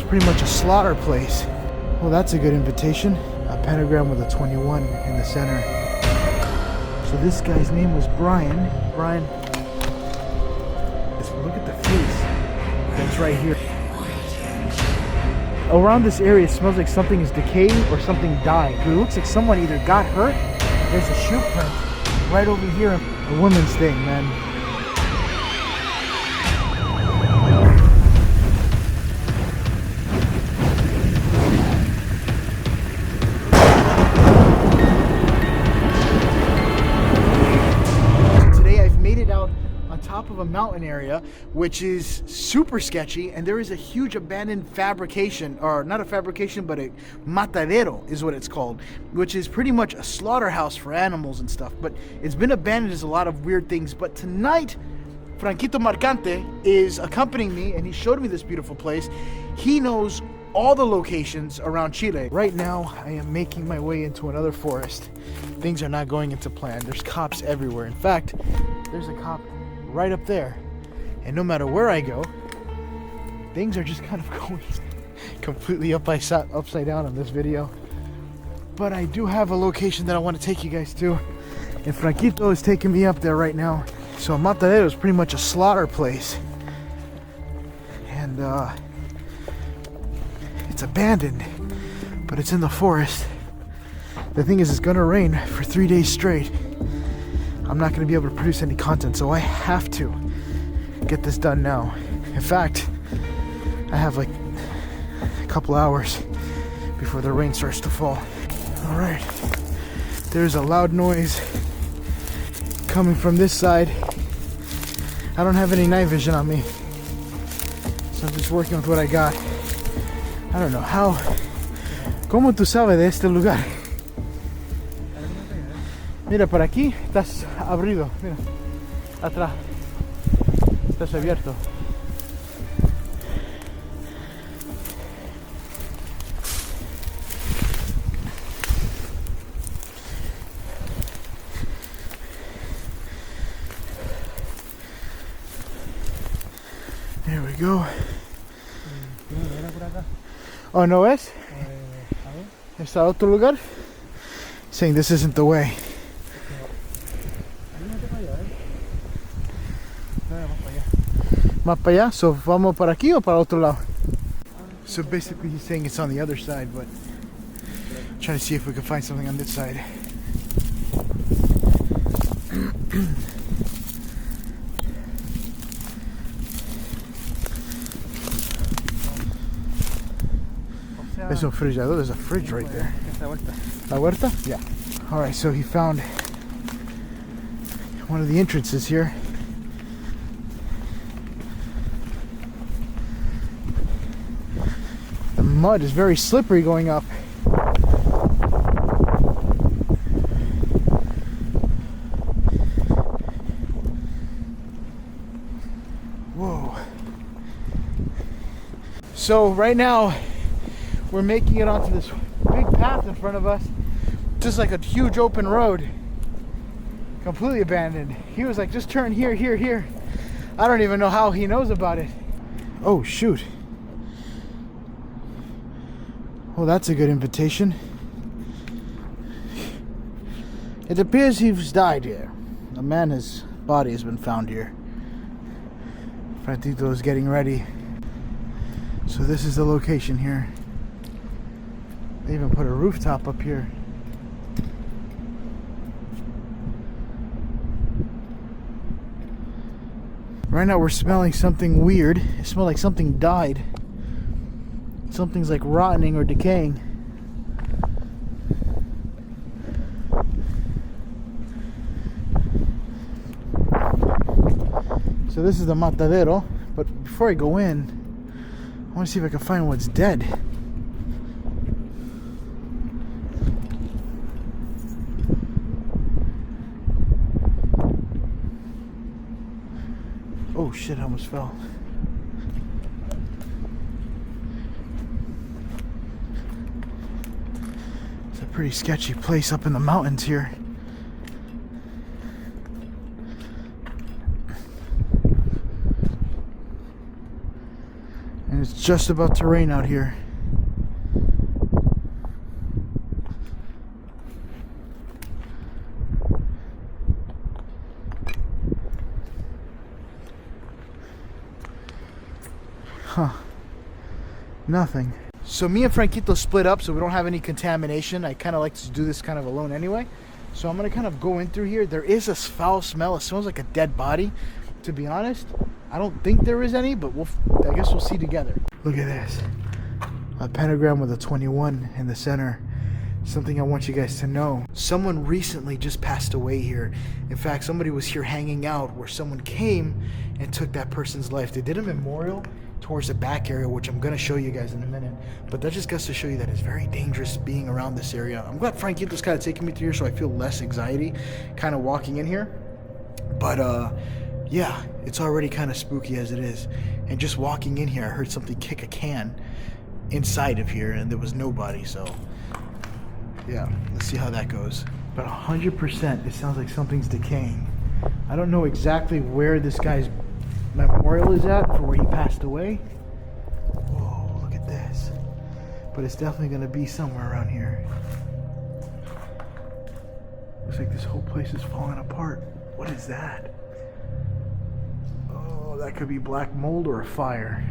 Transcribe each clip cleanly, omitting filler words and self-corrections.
pretty much a slaughter place. Well, that's a good invitation. A pentagram with a 21 in the center. So this guy's name was Brian. Brian, look at the face that's right here. Around this area, it smells like something is decaying or something died. It looks like someone either got hurt. There's a shoe print right over here. A woman's thing, man. Top of a mountain area, which is super sketchy, and there is a huge abandoned fabrication, or not a fabrication, but a matadero is what it's called, which is pretty much a slaughterhouse for animals and stuff. But it's been abandoned as a lot of weird things. But tonight, Franquito Marcante is accompanying me, and he showed me this beautiful place. He knows all the locations around Chile. Right now, I am making my way into another forest. Things are not going into plan. There's cops everywhere. In fact, there's a cop right up there, and no matter where I go, things are just kind of going completely upside down on this video. But I do have a location that I want to take you guys to, and Franquito is taking me up there right now. So Matadero is pretty much a slaughter place, and it's abandoned, but it's in the forest. The thing is, it's gonna rain for 3 days straight. I'm not going to be able to produce any content, so I have to get this done now. In fact, I have like a couple hours before the rain starts to fall. All right, there's a loud noise coming from this side. I don't have any night vision on me, so I'm just working with what I got. I don't know how. ¿Cómo tú sabes de este lugar? Mira, por aquí estás abrido, mira, atrás, estás abierto. There we go. Oh, ¿no ves? ¿Está otro lugar? Saying this isn't the way. Más para allá, so vamos para aquí o para otro lado? So basically he's saying it's on the other side, but I'm trying to see if we can find something on this side. There's no fridge. There's a fridge right there. La huerta? Yeah. Alright, so he found one of the entrances here. The mud is very slippery going up. Whoa. So right now we're making it onto this big path in front of us, just like a huge open road, completely abandoned. He was like, just turn here, here, here. I don't even know how he knows about it. Oh shoot. Well, that's a good invitation. It appears he's died here. A man's body has been found here. Franquito is getting ready. So this is the location here. They even put a rooftop up here. Right now we're smelling something weird. It smells like something died. Something's like rotting or decaying. So this is the matadero, but before I go in, I want to see if I can find what's dead. Oh shit, I almost fell. It's a pretty sketchy place up in the mountains here. And it's just about to rain out here. Huh. Nothing. So me and Franquito split up so we don't have any contamination. I kind of like to do this kind of alone anyway. So I'm going to kind of go in through here. There is a foul smell. It smells like a dead body. To be honest, I don't think there is any, but I guess we'll see together. Look at this. A pentagram with a 21 in the center. Something I want you guys to know. Someone recently just passed away here. In fact, somebody was here hanging out where someone came and took that person's life. They did a memorial towards the back area, which I'm going to show you guys in a minute. But that just goes to show you that it's very dangerous being around this area. I'm glad Franquito's kind of taking me through here so I feel less anxiety kind of walking in here. But yeah, it's already kind of spooky as it is. And just walking in here, I heard something kick a can inside of here and there was nobody. So yeah, let's see how that goes. But 100% it sounds like something's decaying. I don't know exactly where this guy's memorial is at for where he passed away. Whoa, look at this. But it's definitely going to be somewhere around here. Looks like this whole place is falling apart. What is that? Oh, that could be black mold or a fire.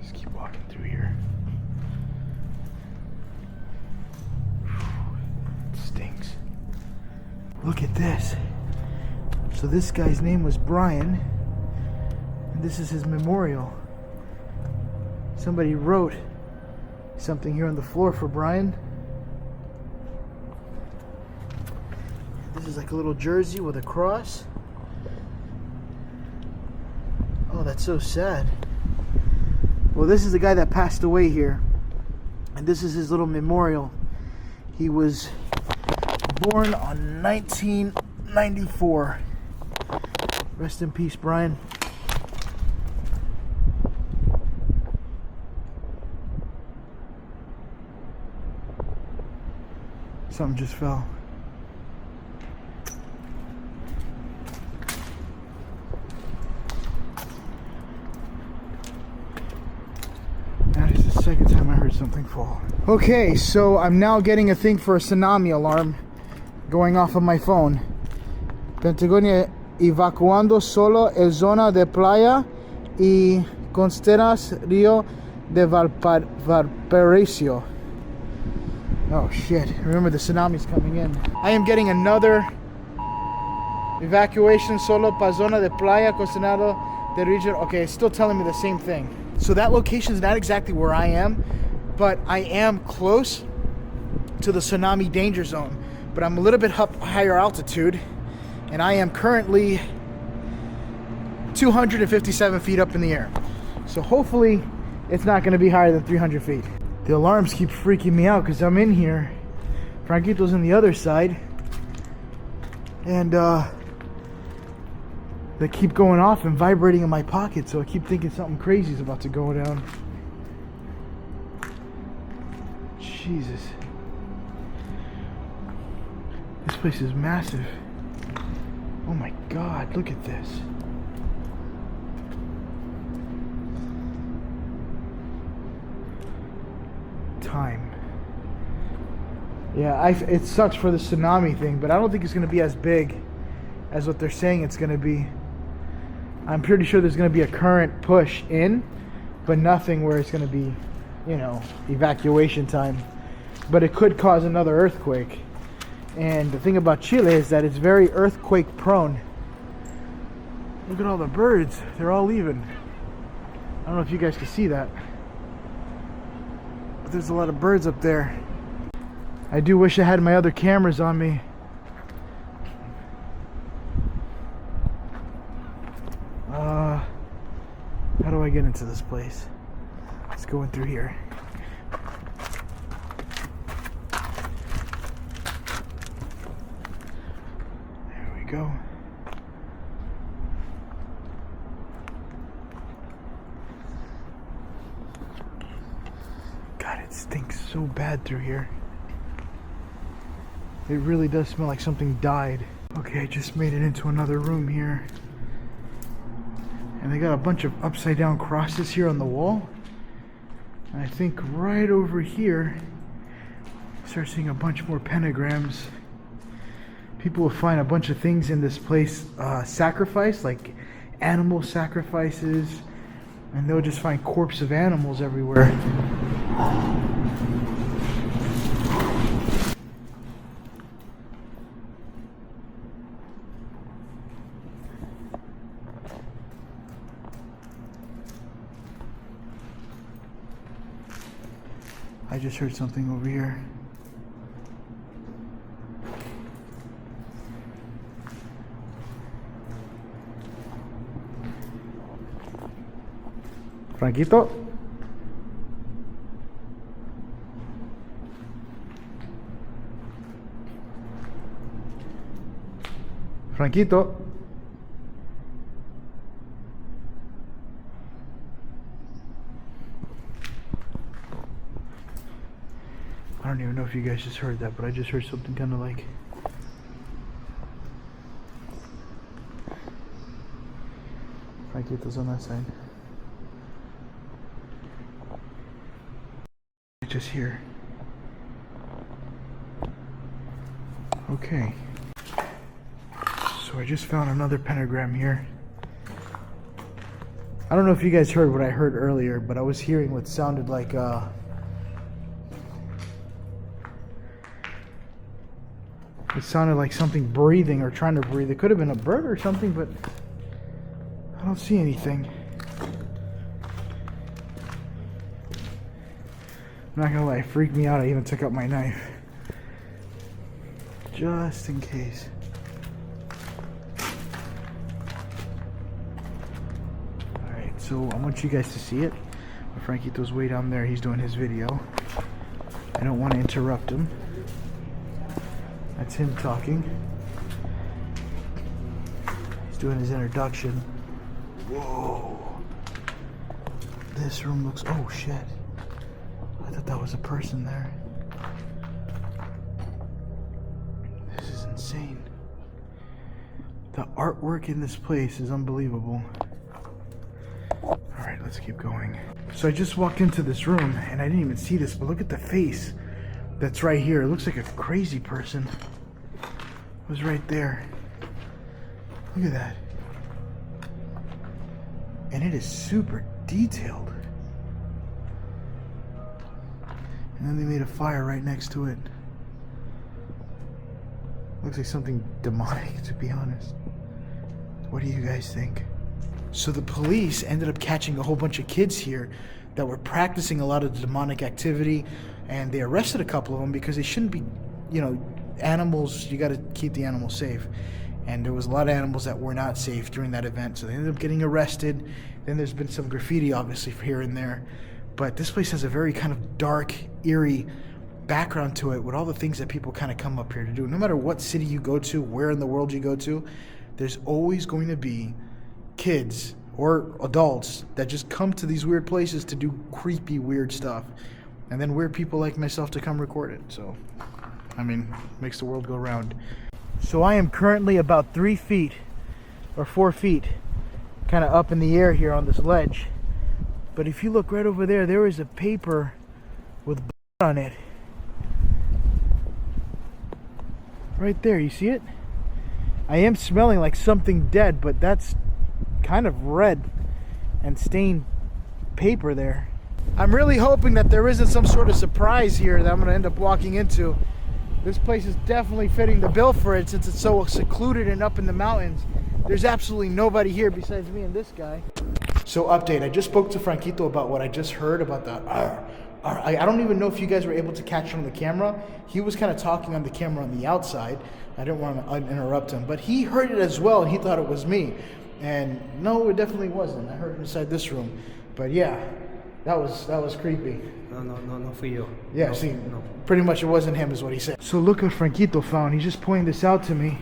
Just keep walking through here. It stinks. Look at this. So this guy's name was Brian, and this is his memorial. Somebody wrote something here on the floor for Brian. This is like a little jersey with a cross. Oh, that's so sad. Well, this is the guy that passed away here, and this is his little memorial. He was born on 1994. Rest in peace, Brian. Something just fell. That is the second time I heard something fall. Okay, so I'm now getting a thing for a tsunami alarm going off of my phone. Patagonia evacuando solo el zona de playa y costeras Río de Valparaíso. Oh shit, remember the tsunami's coming in. I am getting another evacuation solo pa zona de playa costeras de Río. Okay, it's still telling me the same thing. So that location is not exactly where I am, but I am close to the tsunami danger zone. But I'm a little bit up higher altitude, and I am currently 257 feet up in the air. So hopefully it's not going to be higher than 300 feet. The alarms keep freaking me out because I'm in here. Franquito's on the other side. And they keep going off and vibrating in my pocket, so I keep thinking something crazy is about to go down. Jesus. This place is massive. Oh my God, look at this. Time. Yeah, it sucks for the tsunami thing, but I don't think it's going to be as big as what they're saying it's going to be. I'm pretty sure there's going to be a current push in, but nothing where it's going to be, you know, evacuation time. But it could cause another earthquake. And the thing about Chile is that it's very earthquake prone. Look at all the birds. They're all leaving. I don't know if you guys can see that. But there's a lot of birds up there. I do wish I had my other cameras on me. How do I get into this place? Let's go in through here. There we go. God, it stinks so bad through here. It really does smell like something died. Okay, I just made it into another room here. And they got a bunch of upside down crosses here on the wall. And I think right over here, start seeing a bunch more pentagrams. People will find a bunch of things in this place sacrificed, like animal sacrifices, and they'll just find corpses of animals everywhere. I just heard something over here. Franquito? Franquito? I don't even know if you guys just heard that, but I just heard something kind of like... Franquito's on that side. Just here. Okay. So I just found another pentagram here. I don't know if you guys heard what I heard earlier, but I was hearing what sounded like it sounded like something breathing or trying to breathe. It could have been a bird or something, but I don't see anything. I'm not gonna lie, it freaked me out. I even took out my knife. Just in case. Alright, so I want you guys to see it. Franquito's way down there, he's doing his video. I don't want to interrupt him. That's him talking. He's doing his introduction. Whoa. This room looks... Oh shit. I thought that was a person there. This is insane. The artwork in this place is unbelievable. Alright, let's keep going. So I just walked into this room and I didn't even see this, but look at the face that's right here. It looks like a crazy person. It was right there. Look at that. And it is super detailed. And then they made a fire right next to it. Looks like something demonic, to be honest. What do you guys think? So the police ended up catching a whole bunch of kids here that were practicing a lot of demonic activity, and they arrested a couple of them because they shouldn't be, you know, animals, you got to keep the animals safe. And there was a lot of animals that were not safe during that event, so they ended up getting arrested. Then there's been some graffiti, obviously, for here and there. But this place has a very kind of dark, eerie background to it with all the things that people kind of come up here to do. No matter what city you go to, where in the world you go to, there's always going to be kids or adults that just come to these weird places to do creepy, weird stuff. And then weird people like myself to come record it. So, I mean, makes the world go round. So I am currently about 3 feet or 4 feet kind of up in the air here on this ledge. But if you look right over there, there is a paper with blood on it. Right there, you see it? I am smelling like something dead, but that's kind of red and stained paper there. I'm really hoping that there isn't some sort of surprise here that I'm going to end up walking into. This place is definitely fitting the bill for it since it's so secluded and up in the mountains. There's absolutely nobody here besides me and this guy. So update, I just spoke to Franquito about what I just heard about the I don't even know if you guys were able to catch it on the camera. He was kind of talking on the camera on the outside. I didn't want to interrupt him, but he heard it as well and he thought it was me. And no, it definitely wasn't. I heard it inside this room. But yeah, that was creepy. No fui yo. Yeah, no, see, no. Pretty much it wasn't him is what he said. So look what Franquito found. He's just pointing this out to me.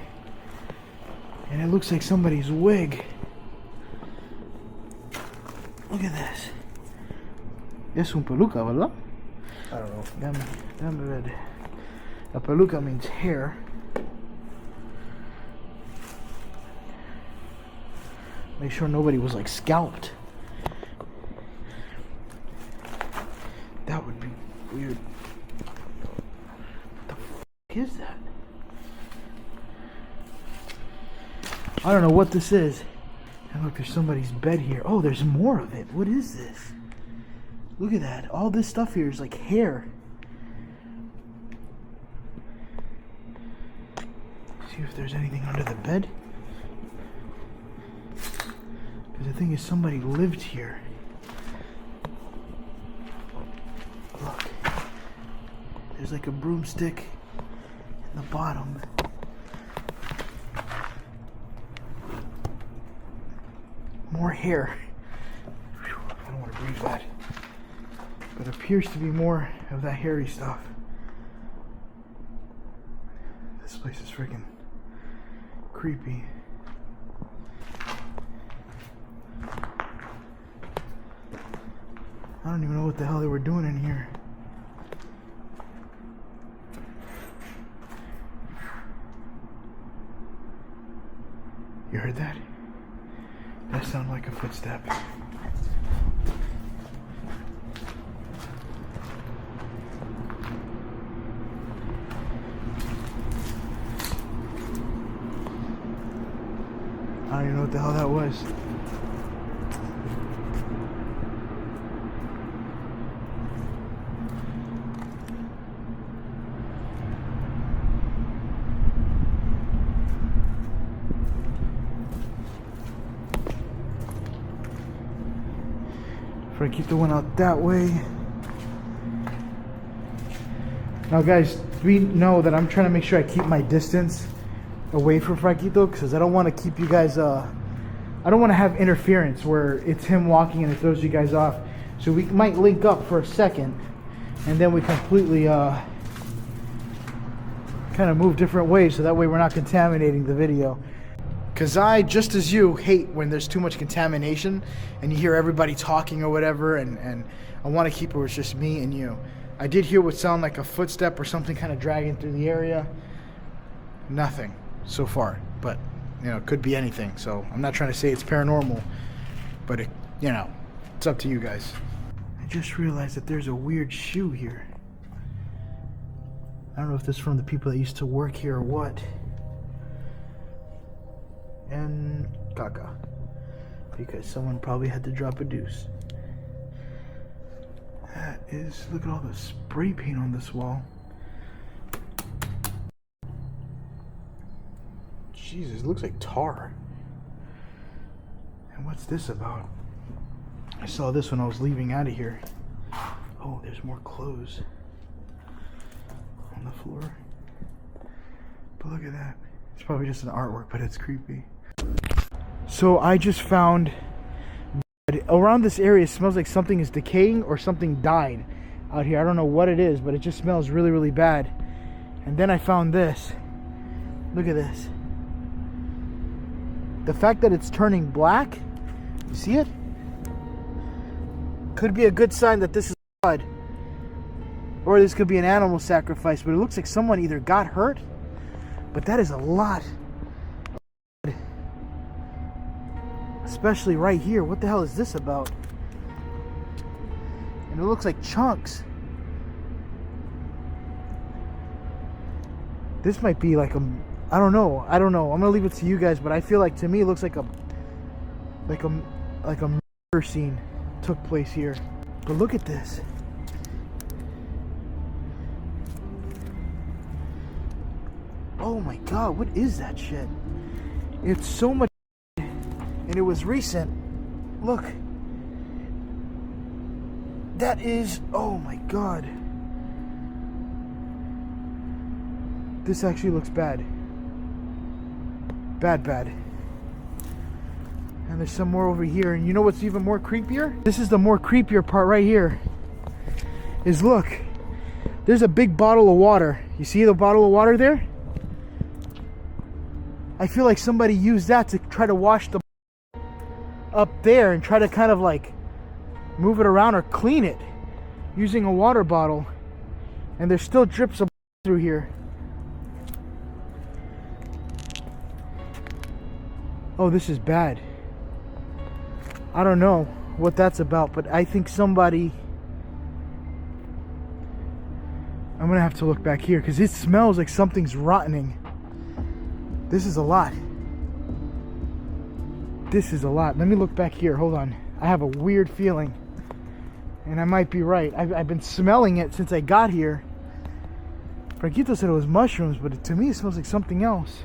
And it looks like somebody's wig. Look at this. Es un peluca, ¿verdad? I don't know. Damn red. A peluca means hair. Make sure nobody was like scalped. That would be weird. What the f is that? I don't know what this is. And look, there's somebody's bed here. Oh, there's more of it. What is this? Look at that. All this stuff here is like hair. See if there's anything under the bed. Because the thing is, somebody lived here. Look. There's like a broomstick in the bottom. More hair. Whew, I don't want to breathe that. But it appears to be more of that hairy stuff. This place is freaking creepy. I don't even know what the hell they were doing in here. You heard that? That sounded like a footstep. I don't even know what the hell that was. Frankito went out that way. Now guys, we know that I'm trying to make sure I keep my distance away from Frankito, because I don't want to keep you guys, I don't want to have interference where it's him walking and it throws you guys off. So we might link up for a second and then we completely kind of move different ways, so that way we're not contaminating the video. Because I, just as you, hate when there's too much contamination and you hear everybody talking or whatever, and I want to keep it where it's just me and you. I did hear what sounded like a footstep or something kind of dragging through the area. Nothing so far, but you know, it could be anything. So I'm not trying to say it's paranormal, but it, you know, it's up to you guys. I just realized that there's a weird shoe here. I don't know if this is from the people that used to work here or what. And caca, because someone probably had to drop a deuce. That is, look at all the spray paint on this wall. Jesus, it looks like tar. And what's this about? I saw this when I was leaving out of here. Oh, there's more clothes on the floor. But look at that. It's probably just an artwork, but it's creepy. So I just found around this area, it smells like something is decaying or something died out here. I don't know what it is, but it just smells really, really bad. And then I found this. Look at this. The fact that it's turning black, you see it? Could be a good sign that this is blood. Or this could be an animal sacrifice, but it looks like someone either got hurt, but that is a lot. Especially right here. What the hell is this about? And it looks like chunks. This might be like a, I don't know. I'm gonna leave it to you guys, but I feel like, to me, it looks like a murder scene took place here. But look at this. Oh my god, what is that shit? It's so much, and it was recent. Look. That is, oh my god. This actually looks bad. Bad. And there's some more over here. And you know what's even more creepier? This is the more creepier part right here. Is look. There's a big bottle of water. You see the bottle of water there? I feel like somebody used that to try to wash the up there and try to kind of like move it around or clean it using a water bottle. And there's still drips of through here. Oh, this is bad. I don't know what that's about, but I think somebody... I'm gonna have to look back here because it smells like something's rottening. This is a lot. This is a lot. Let me look back here. Hold on. I have a weird feeling. And I might be right. I've been smelling it since I got here. Franquito said it was mushrooms, but to me it smells like something else.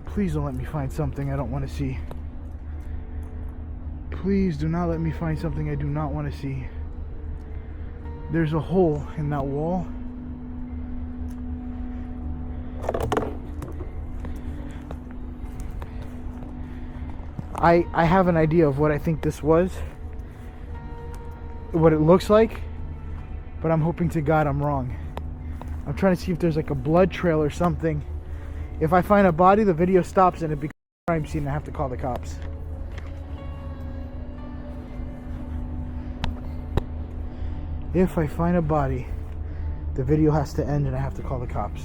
Please don't let me find something I don't want to see. Please do not let me find something I do not want to see. There's a hole in that wall. I have an idea of what I think this was, what it looks like, but I'm hoping to God I'm wrong. I'm trying to see if there's like a blood trail or something. If I find a body, the video stops and it becomes a crime scene and I have to call the cops. If I find a body, the video has to end and I have to call the cops.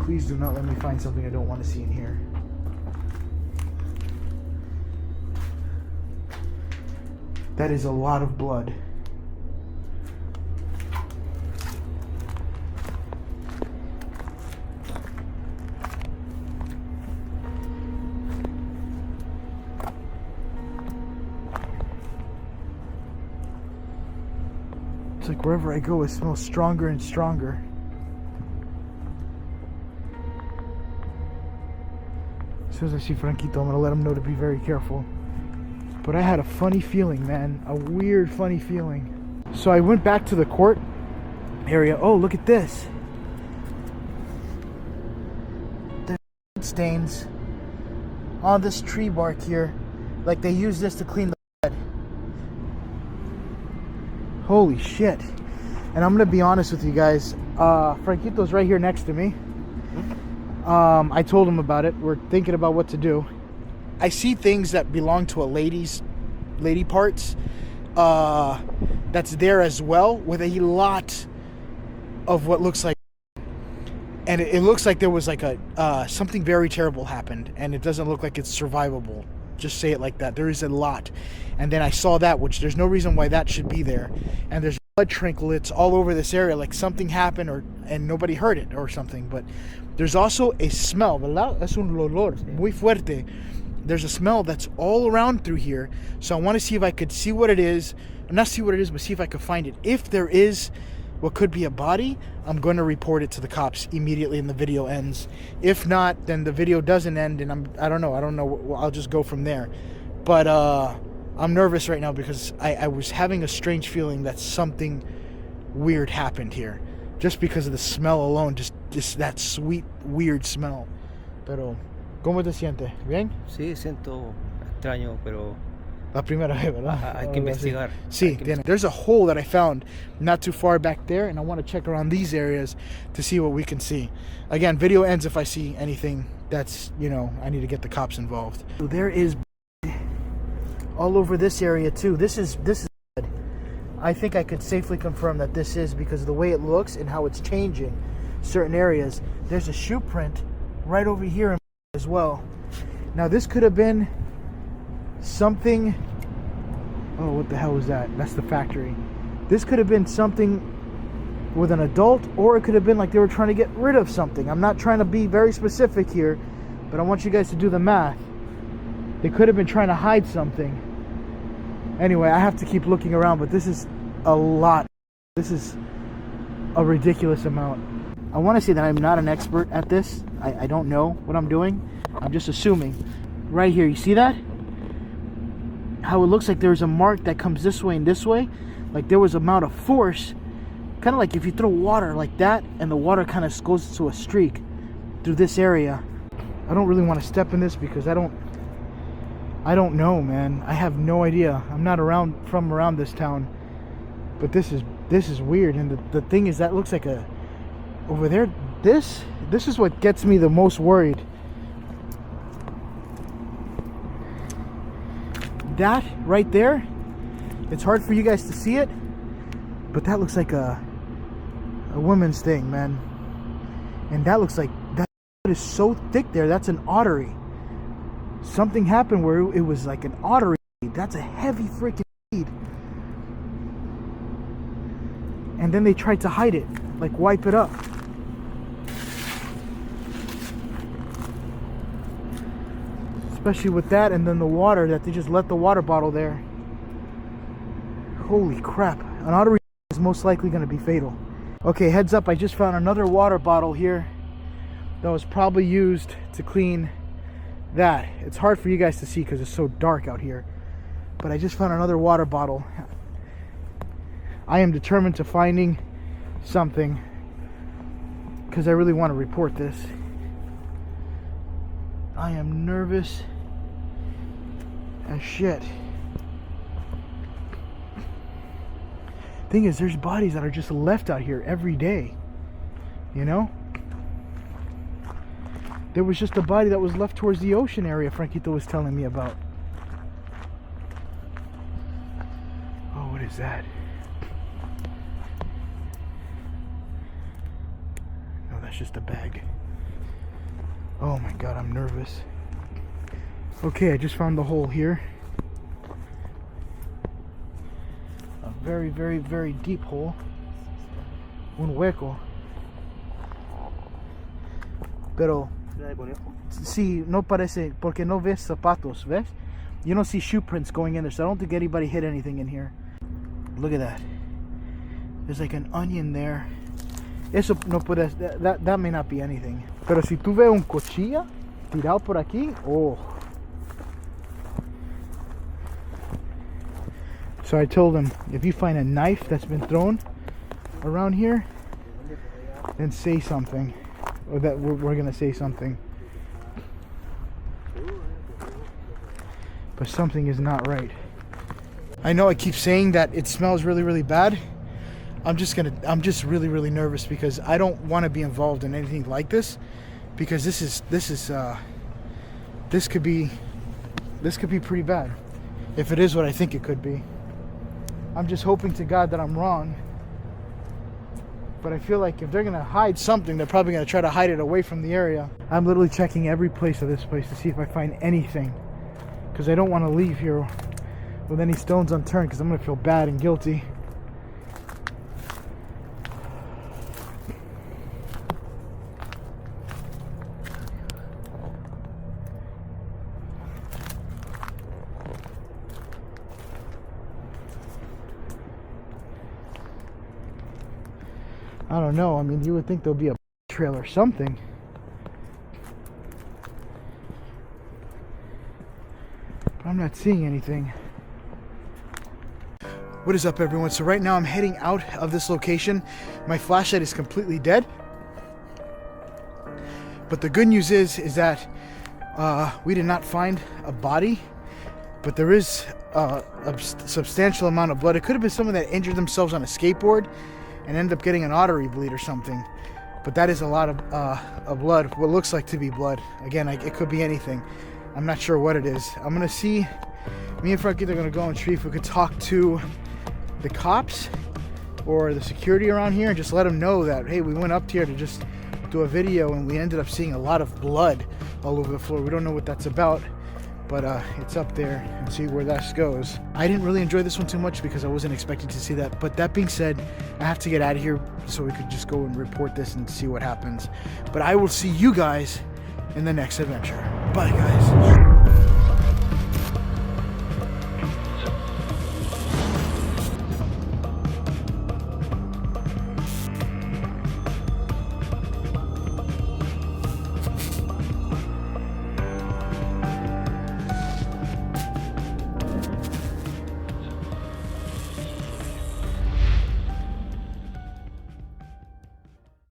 Please do not let me find something I don't want to see in here. That is a lot of blood. It's like wherever I go, it smells stronger and stronger. As soon as I see Franquito, I'm gonna let him know to be very careful. But I had a funny feeling, man. A weird, funny feeling. So I went back to the court area. Oh, look at this. There's stains on this tree bark here. Like they use this to clean the bed. Holy shit. And I'm gonna be honest with you guys. Franquito's right here next to me. I told him about it. We're thinking about what to do. I see things that belong to a lady parts that's there as well, with a lot of what looks like, and it looks like there was like a something very terrible happened, and it doesn't look like it's survivable. Just say it like that. There is a lot. And then I saw that, which there's no reason why that should be there, and there's blood trinklets all over this area, like something happened and nobody heard it or something. But there's also a smell, ¿verdad? Es un olor muy fuerte. There's a smell that's all around through here. So I want to see if I could see what it is. Not see what it is, but see if I could find it. If there is what could be a body, I'm going to report it to the cops immediately and the video ends. If not, then the video doesn't end and I don't know. I'll just go from there. But I'm nervous right now because I was having a strange feeling that something weird happened here. Just because of the smell alone, just that sweet, weird smell. Pero ¿cómo te sientes? ¿Bien? Sí, siento extraño, pero La primera vez, ¿verdad? hay que investigar. Sí, tiene. There's a hole that I found not too far back there, and I want to check around these areas to see what we can see. Again, video ends if I see anything that's, I need to get the cops involved. So there is all over this area too. This is blood. I think I could safely confirm that this is, because of the way it looks and how it's changing certain areas. There's a shoe print right over here as well. Now this could have been something. Oh, what the hell was that? That's the factory. This could have been something with an adult, or it could have been like they were trying to get rid of something. I'm not trying to be very specific here, but I want you guys to do the math. They could have been trying to hide something. Anyway, I have to keep looking around, but this is a lot. This is a ridiculous amount. I want to say that I'm not an expert at this. I don't know what I'm doing. I'm just assuming. Right here, you see that? How it looks like there's a mark that comes this way and this way. Like there was an amount of force. Kind of like if you throw water like that, and the water kind of goes to a streak through this area. I don't really want to step in this because I don't know, man. I have no idea. I'm not from around this town. But this is weird. And the thing is, that looks like over there, this is what gets me the most worried. That right there, it's hard for you guys to see it, but that looks like a woman's thing, man. And that looks like that is so thick there. That's an artery. something happened where it was like an otter bleed. That's a heavy freaking bleed. And then they tried to hide it, like wipe it up. Especially with that, and then the water, that they just let the water bottle there. Holy crap. An otter is most likely going to be fatal. Okay, heads up, I just found another water bottle here that was probably used to clean that. It's hard for you guys to see because it's so dark out here. But I just found another water bottle. I am determined to finding something because I really want to report this. I am nervous as shit. Thing is, there's bodies that are just left out here every day. You know? There was just a body that was left towards the ocean area Frankito was telling me about. Oh, what is that? No, that's just a bag. Oh my god, I'm nervous. Okay, I just found the hole here. A very, very, very deep hole. Un hueco. Pero sí, no parece, porque no ves zapatos, ¿ves? You don't see shoe prints going in there, so I don't think anybody hit anything in here. Look at that. There's like an onion there. Eso no puede, that may not be anything. Pero si tú ves un cuchilla tirado por aquí, oh. So I told him, if you find a knife that's been thrown around here, then say something. Or that we're gonna say something. But something is not right. I know I keep saying that it smells really, really bad. I'm just really, really nervous because I don't want to be involved in anything like this, because this could be pretty bad if it is what I think it could be. I'm just hoping to God that I'm wrong. But I feel like if they're gonna hide something, they're probably gonna try to hide it away from the area. I'm literally checking every place of this place to see if I find anything, because I don't want to leave here with any stones unturned, because I'm gonna feel bad and guilty. I don't know. I mean, you would think there'll be a trail or something. But I'm not seeing anything. What is up, everyone? So right now I'm heading out of this location. My flashlight is completely dead. But the good news is that we did not find a body. But there is a substantial amount of blood. It could have been someone that injured themselves on a skateboard and ended up getting an artery bleed or something. But that is a lot of blood, what looks like to be blood. Again, it could be anything. I'm not sure what it is. I'm gonna see, me and Frankie are gonna go and see if we could talk to the cops or the security around here and just let them know that, hey, we went up here to just do a video and we ended up seeing a lot of blood all over the floor. We don't know what that's about, but it's up there, and see where that goes. I didn't really enjoy this one too much because I wasn't expecting to see that. But that being said, I have to get out of here so we could just go and report this and see what happens. But I will see you guys in the next adventure. Bye, guys.